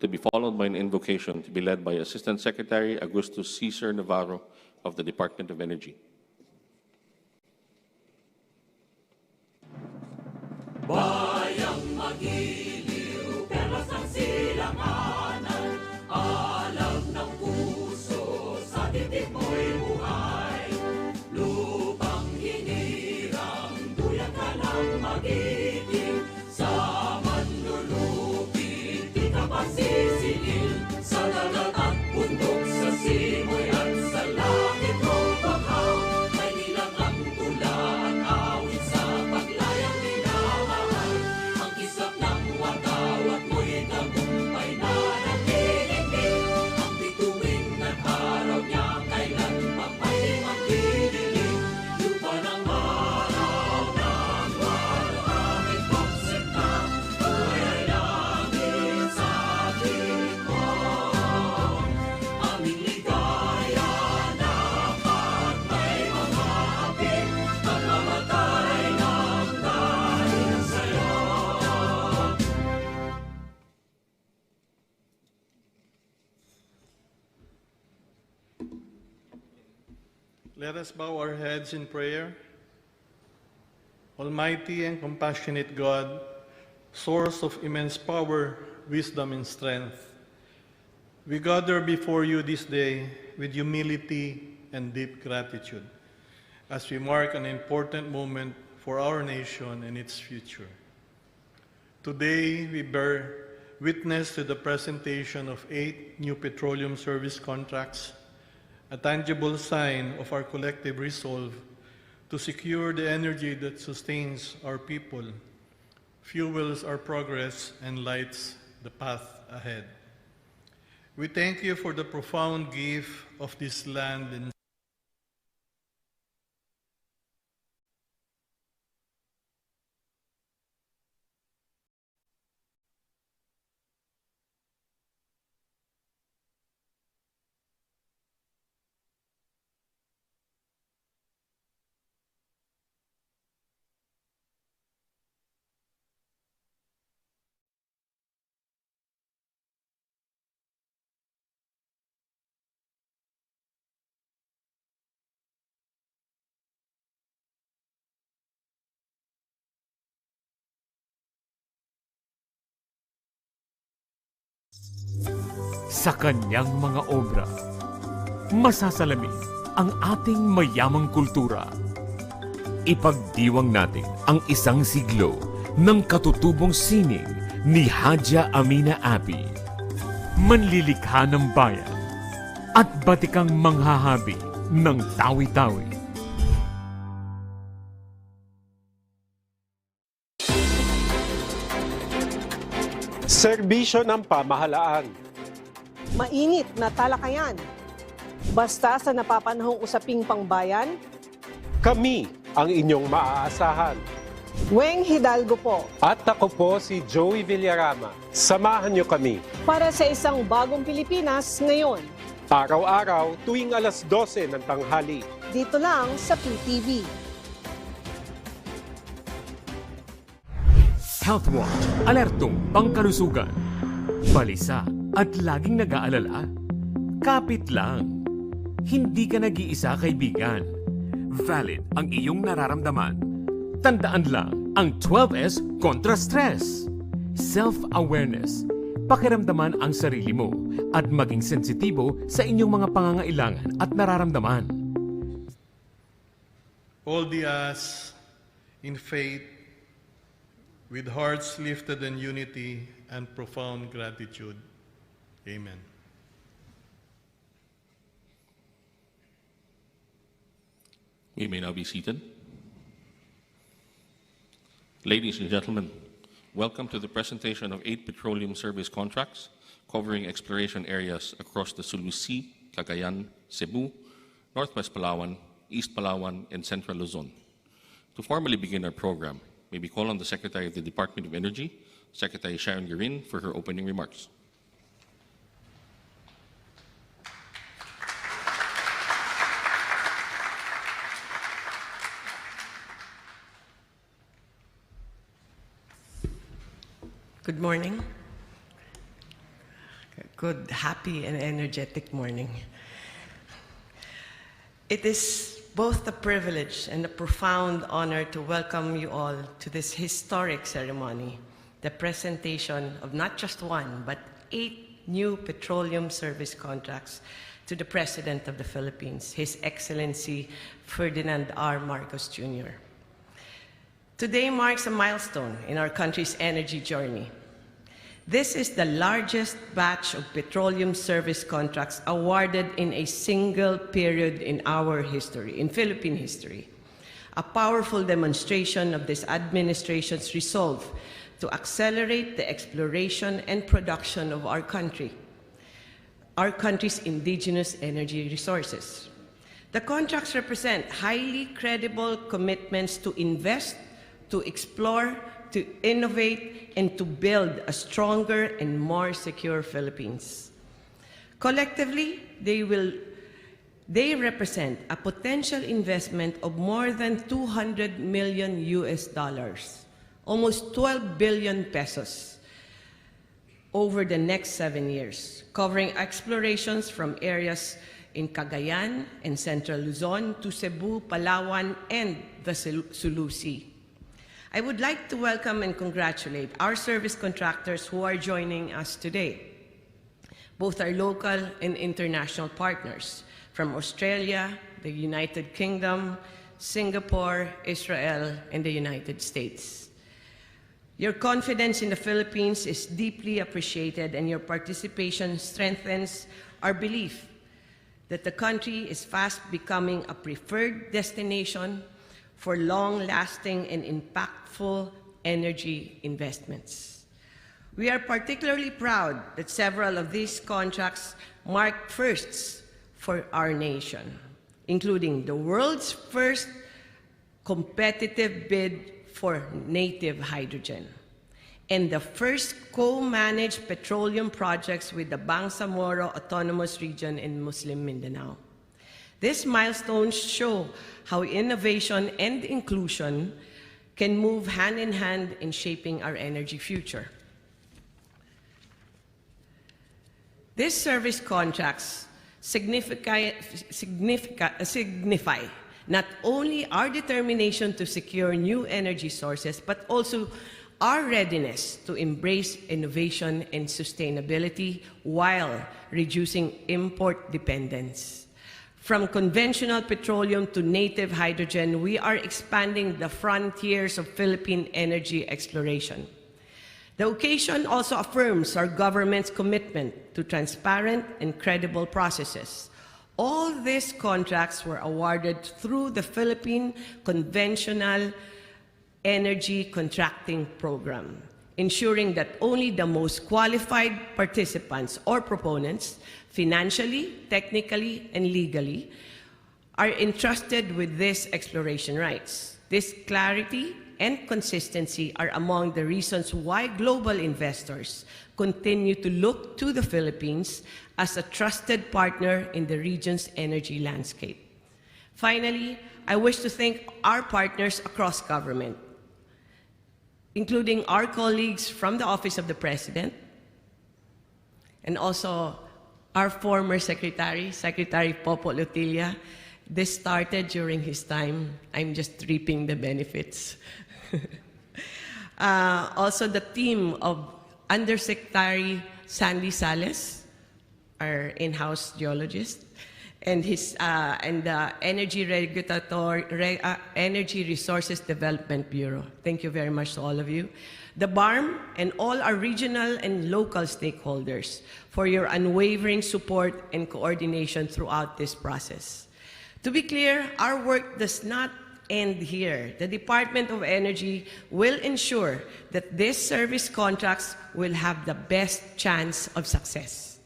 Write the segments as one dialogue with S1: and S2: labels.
S1: to be followed by an invocation to be led by Assistant Secretary Agustus Cesar Navarro of the Department of Energy.
S2: Bayang magiliw, perlas ng silanganan, alam ng puso, sa titik mo'y buhay. Lupang hinirang, duyan ka ng magiting, sa manlulupit, di ka masisingil, sa dagat at bundok, sa simoy at sa langit mong paghaw, may nilagang tula at awit sa paglayang minamahal. Ang kisap ng watawat mo'y tagumpay na naglilingling, ang bituin at araw niya kailan pa may magdidilim. Lupa ng araw ng walamit pagsinta, buhay ay langit sa ating mo. Aming ligaya dapat may mga apit, magmamatay ng dahil sa'yo.
S3: Let us bow our heads in prayer. Almighty and compassionate God, source of immense power, wisdom, and strength, we gather before you this day with humility and deep gratitude as we mark an important moment for our nation and its future. Today, we bear witness to the presentation of 8 new petroleum service contracts, a tangible sign of our collective resolve to secure the energy that sustains our people, fuels our progress, and lights the path ahead. We thank you for the profound gift of this land and
S4: sa kanyang mga obra, masasalamin ang ating mayamang kultura. Ipagdiwang natin ang isang siglo ng katutubong sining ni Hadja Amina Abi, manlilikha ng bayan at batikang manghahabi ng tawi-tawi.
S5: Serbisyo ng pamahalaan.
S6: Mainit na talakayan. Basta sa napapanahong usaping pangbayan,
S5: Kami ang inyong maaasahan.
S6: Weng Hidalgo po,
S5: At ako po si Joey Villarama. Samahan niyo kami
S6: para sa isang bagong Pilipinas ngayon.
S5: araw-araw tuwing alas 12 ng tanghali.
S6: Dito lang sa PTV.
S4: Health Watch, alertong pangkalusugan, balisa at laging nag-aalala. Kapit lang. Hindi ka nag-iisa, kaibigan. Valid ang iyong nararamdaman. Tandaan lang ang 12S kontra stress. Self-awareness. Pakiramdaman ang sarili mo at maging sensitibo sa inyong mga pangangailangan at nararamdaman.
S3: all the us in faith, with hearts lifted in unity and profound gratitude. Amen.
S1: We may now be seated. Ladies and gentlemen, welcome to the presentation of 8 petroleum service contracts covering exploration areas across the Sulu Sea, Cagayan, Cebu, Northwest Palawan, East Palawan, and Central Luzon. To formally begin our program, may we call on the Secretary of the Department of Energy, Secretary Sharon Guerin, for her opening remarks.
S7: Good morning. Good, happy, and energetic morning. It is both a privilege and a profound honor to welcome you all to this historic ceremony, the presentation of not just one, but 8 new petroleum service contracts to the President of the Philippines, His Excellency Ferdinand R. Marcos Jr. Today marks a milestone in our country's energy journey. This is the largest batch of petroleum service contracts awarded in a single period in our history, in Philippine history. A powerful demonstration of this administration's resolve to accelerate the exploration and production of our country's indigenous energy resources. The contracts represent highly credible commitments to invest, to explore, to innovate, and to build a stronger and more secure Philippines. Collectively, they represent a potential investment of more than $200 million, almost 12 billion pesos, over the next 7 years, covering explorations from areas in Cagayan and Central Luzon to Cebu, Palawan, and the Sulu Sea. I would like to welcome and congratulate our service contractors who are joining us today, both our local and international partners from Australia, the United Kingdom, Singapore, Israel, and the United States. Your confidence in the Philippines is deeply appreciated, and your participation strengthens our belief that the country is fast becoming a preferred destination for long-lasting and impactful energy investments. We are particularly proud that several of these contracts mark firsts for our nation, including the world's first competitive bid for native hydrogen and the first co-managed petroleum projects with the Bangsamoro Autonomous Region in Muslim Mindanao. These milestones show how innovation and inclusion can move hand in hand in shaping our energy future. These service contracts signify not only our determination to secure new energy sources, but also our readiness to embrace innovation and sustainability while reducing import dependence. From conventional petroleum to native hydrogen, we are expanding the frontiers of Philippine energy exploration. The occasion also affirms our government's commitment to transparent and credible processes. All these contracts were awarded through the Philippine Conventional Energy Contracting Program, ensuring that only the most qualified participants or proponents, financially, technically, and legally, are entrusted with these exploration rights. This clarity and consistency are among the reasons why global investors continue to look to the Philippines as a trusted partner in the region's energy landscape. Finally, I wish to thank our partners across government, including our colleagues from the Office of the President, and also our former Secretary Popo Lotilla. This started during his time. I'm just reaping the benefits. Also the team of Undersecretary Sandy Sales, our in-house geologist, and his Energy Resources Development Bureau. Thank you very much to all of you. The BARM and all our regional and local stakeholders for your unwavering support and coordination throughout this process. To be clear, our work does not end here. The Department of Energy will ensure that these service contracts will have the best chance of success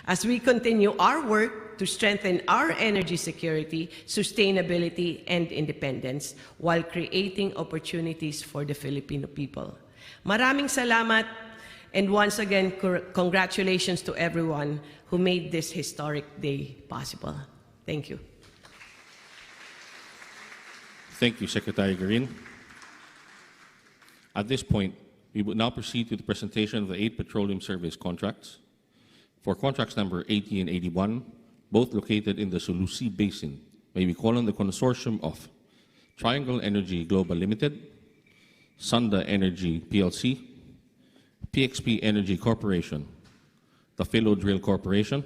S7: as we continue our work to strengthen our energy security, sustainability, and independence while creating opportunities for the Filipino people. Maraming salamat, and once again, congratulations to everyone who made this historic day possible. Thank you.
S1: Thank you, Secretary Garin. At this point, we will now proceed to the presentation of the 8 petroleum service contracts. For contracts number 80 and 81, both located in the Sulusi Basin, may we call on the consortium of Triangle Energy Global Limited, Sunda Energy PLC, PXP Energy Corporation, the Philo Drill Corporation.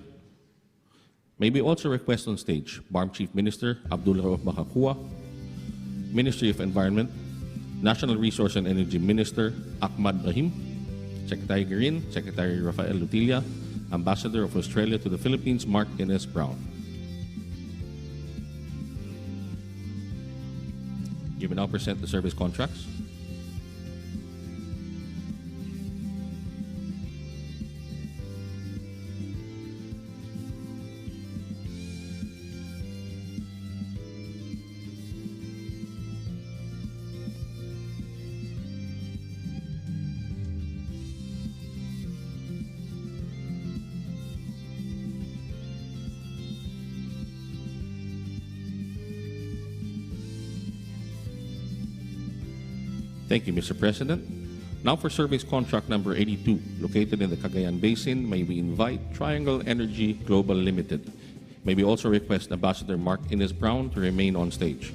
S1: May we also request on stage BARM Chief Minister Abdul Rauf Makakua, Ministry of Environment, National Resource and Energy Minister Ahmad Rahim, Secretary Guerin, Secretary Rafael Lutilla, Ambassador of Australia to the Philippines Mark Ines Brown. You may now present the service contracts. Thank you, Mr. President. Now for service contract number 82, located in the Cagayan Basin, may we invite Triangle Energy Global Limited. May we also request Ambassador Mark Ines Brown to remain on stage.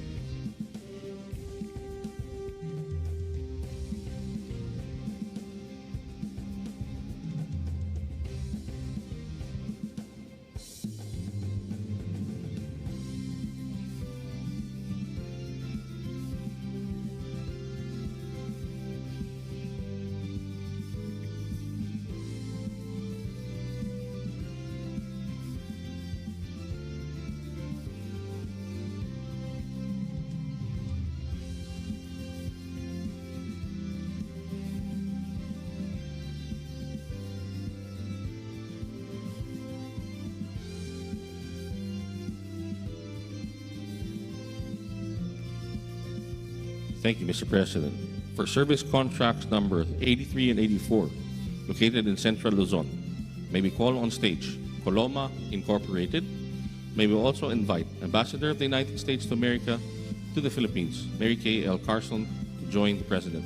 S1: Thank you, Mr. President. For service contracts number 83 and 84, located in Central Luzon, may we call on stage Coloma Incorporated. May we also invite Ambassador of the United States to America to the Philippines, Mary Kay L. Carson, to join the President.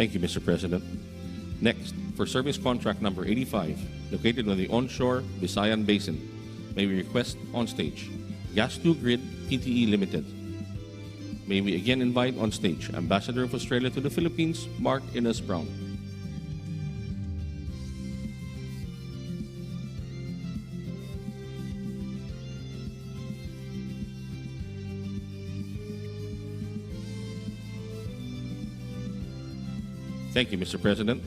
S1: Thank you, Mr. President. Next, for service contract number 85, located on the onshore Visayan Basin, may we request on stage Gas 2 Grid PTE Limited. May we again invite on stage Ambassador of Australia to the Philippines, Mark Ines Brown. Thank you, Mr. President.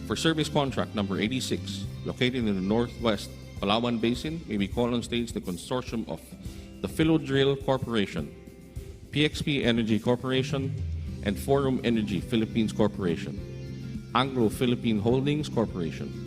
S1: For service contract number 86, located in the Northwest Palawan Basin, may we call on stage the consortium of the Philo Drill Corporation, PXP Energy Corporation, and Forum Energy Philippines Corporation, Anglo-Philippine Holdings Corporation.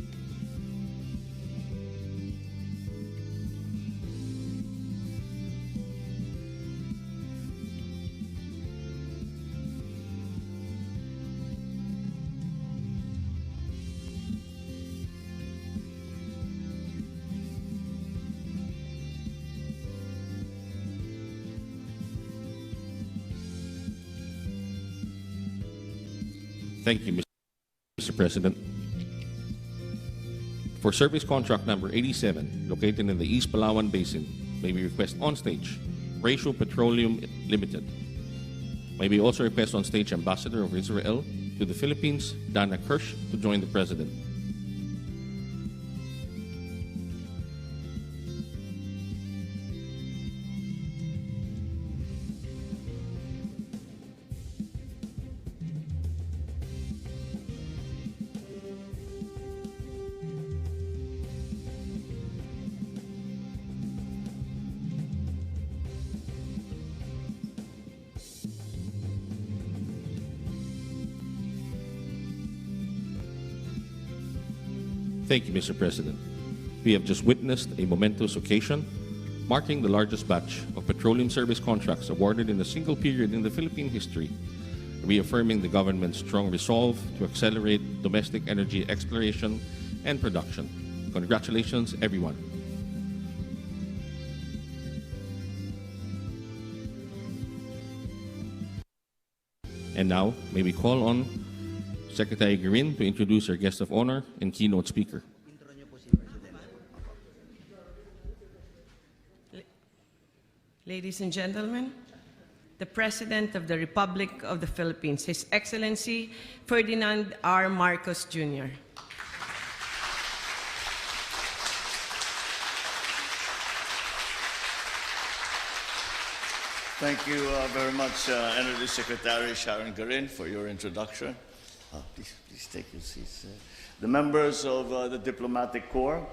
S1: Thank you, Mr. President. For service contract number 87, located in the East Palawan Basin, may we request on stage Ratio Petroleum Limited. May we also request on stage Ambassador of Israel to the Philippines, Dana Kirsch, to join the President. Thank you, Mr. President. We have just witnessed a momentous occasion marking the largest batch of petroleum service contracts awarded in a single period in the Philippine history, reaffirming the government's strong resolve to accelerate domestic energy exploration and production. Congratulations, everyone. And now, may we call on Secretary Guerin to introduce our guest of honor and keynote speaker.
S7: Ladies and gentlemen, the President of the Republic of the Philippines, His Excellency Ferdinand R. Marcos Jr.
S8: Thank you very much, Energy Secretary Sharon Guerin, for your introduction. Please take your seats. The members of the Diplomatic Corps,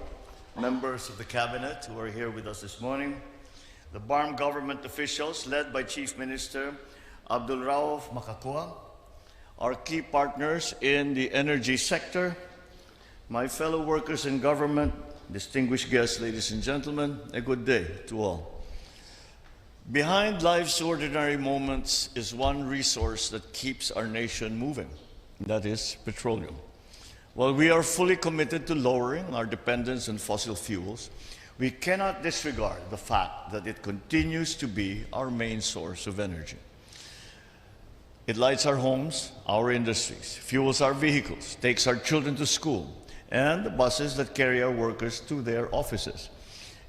S8: members of the Cabinet who are here with us this morning, the BARM government officials led by Chief Minister Abdul Rauf Makakua, our key partners in the energy sector, my fellow workers in government, distinguished guests, ladies and gentlemen, a good day to all. Behind life's ordinary moments is one resource that keeps our nation moving, and that is petroleum. While we are fully committed to lowering our dependence on fossil fuels, we cannot disregard the fact that it continues to be our main source of energy. It lights our homes, our industries, fuels our vehicles, takes our children to school, and the buses that carry our workers to their offices.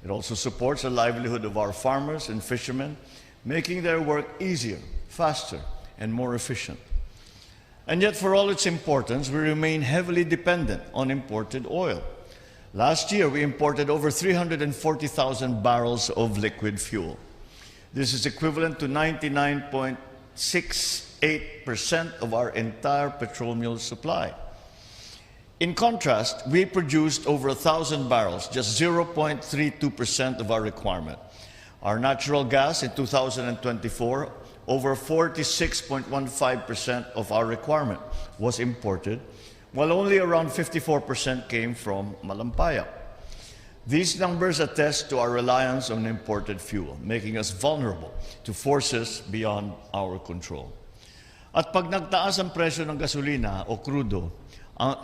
S8: It also supports the livelihood of our farmers and fishermen, making their work easier, faster, and more efficient. And yet, for all its importance, we remain heavily dependent on imported oil. Last year, we imported over 340,000 barrels of liquid fuel. This is equivalent to 99.68% of our entire petroleum supply. In contrast, we produced over 1,000 barrels, just 0.32% of our requirement. Our natural gas in 2024, over 46.15% of our requirement was imported, while only around 54% came from Malacañang. These numbers attest to our reliance on imported fuel, making us vulnerable to forces beyond our control. At pag nagtaas ang presyo ng gasolina o krudo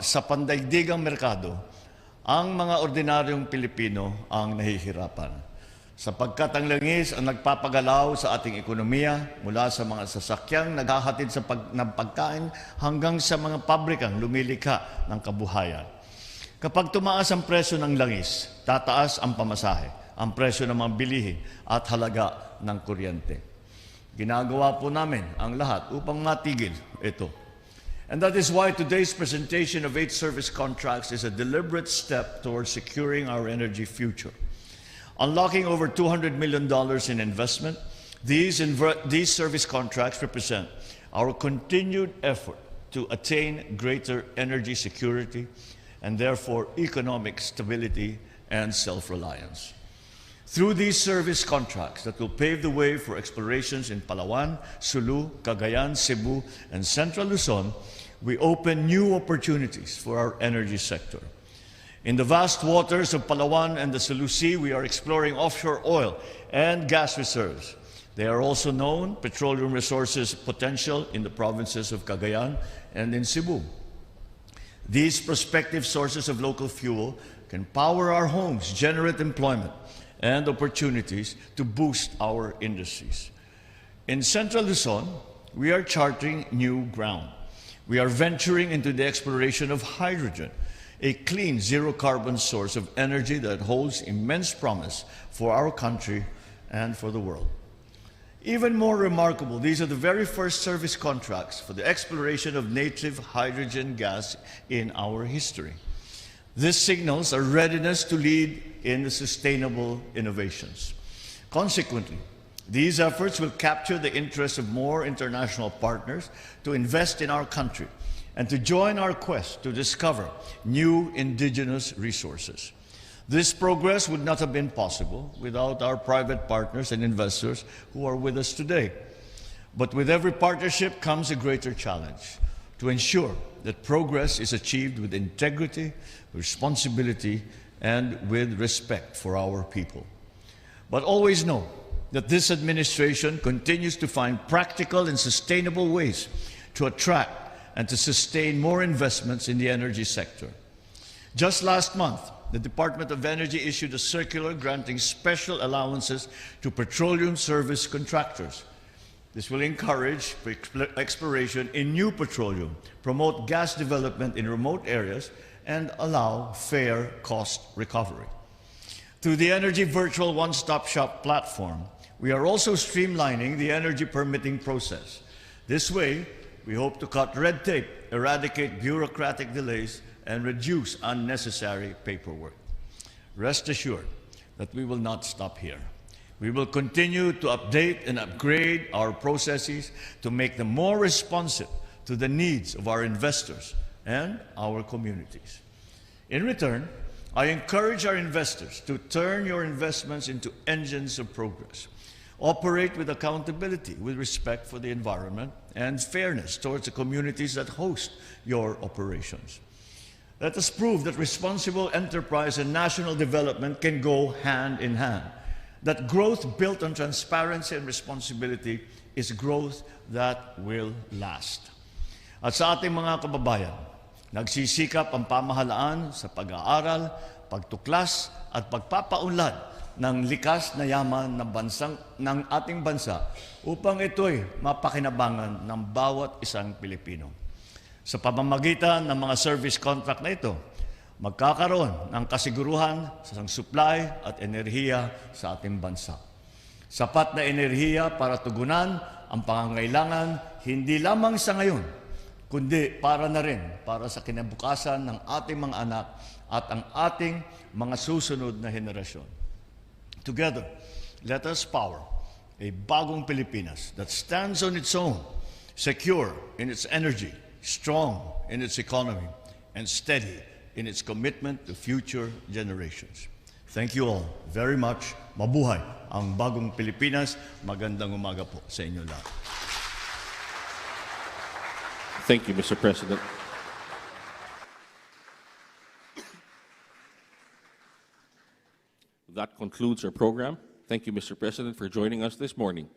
S8: sa pandaigdigang merkado, ang mga ordinaryong Pilipino ang nahihirapan. Sapagkat ang langis ang nagpapagalaw sa ating ekonomiya mula sa mga sasakyang naghahatid ng pagkain hanggang sa mga pabrikang lumilikha ng kabuhayan. Kapag tumaas ang presyo ng langis, tataas ang pamasahe, ang presyo ng mga bilihin at halaga ng kuryente. Ginagawa po namin ang lahat upang matigil ito. And that is why today's presentation of 8 service contracts is a deliberate step towards securing our energy future. Unlocking over $200 million in investment, these service contracts represent our continued effort to attain greater energy security and therefore economic stability and self-reliance. Through these service contracts that will pave the way for explorations in Palawan, Sulu, Cagayan, Cebu, and Central Luzon, we open new opportunities for our energy sector. In the vast waters of Palawan and the Sulu Sea, we are exploring offshore oil and gas reserves. There are also known petroleum resources potential in the provinces of Cagayan and in Cebu. These prospective sources of local fuel can power our homes, generate employment, and opportunities to boost our industries. In Central Luzon, we are charting new ground. We are venturing into the exploration of hydrogen, a clean, zero-carbon source of energy that holds immense promise for our country and for the world. Even more remarkable, these are the very first service contracts for the exploration of native hydrogen gas in our history. This signals our readiness to lead in the sustainable innovations. Consequently, these efforts will capture the interest of more international partners to invest in our country and to join our quest to discover new indigenous resources. This progress would not have been possible without our private partners and investors who are with us today. But with every partnership comes a greater challenge: to ensure that progress is achieved with integrity, responsibility, and with respect for our people. But always know that this administration continues to find practical and sustainable ways to attract and to sustain more investments in the energy sector. Just last month, the Department of Energy issued a circular granting special allowances to petroleum service contractors. This will encourage exploration in new petroleum, promote gas development in remote areas, and allow fair cost recovery. Through the Energy Virtual One-Stop Shop platform, we are also streamlining the energy permitting process. This way, we hope to cut red tape, eradicate bureaucratic delays, and reduce unnecessary paperwork. Rest assured that we will not stop here. We will continue to update and upgrade our processes to make them more responsive to the needs of our investors and our communities. In return, I encourage our investors to turn your investments into engines of progress. Operate with accountability, with respect for the environment, and fairness towards the communities that host your operations. Let us prove that responsible enterprise and national development can go hand in hand. That growth built on transparency and responsibility is growth that will last. At sa ating mga kababayan, nagsisikap ang pamahalaan sa pag-aaral, pagtuklas at pagpapaunlad ng likas na yaman ng ating bansa upang ito'y mapakinabangan ng bawat isang Pilipino. Sa pamamagitan ng mga service contract na ito, magkakaroon ng kasiguruhan sa supply at enerhiya sa ating bansa. Sapat na enerhiya para tugunan ang pangangailangan hindi lamang sa ngayon, kundi para na rin para sa kinabukasan ng ating mga anak at ang ating mga susunod na henerasyon. Together, let us power a bagong Pilipinas that stands on its own, secure in its energy, strong in its economy, and steady in its commitment to future generations. Thank you all very much. Mabuhay ang bagong Pilipinas. Magandang umaga po sa inyo lahat.
S1: Thank you, Mr. President. That concludes our program. Thank you, Mr. President, for joining us this morning.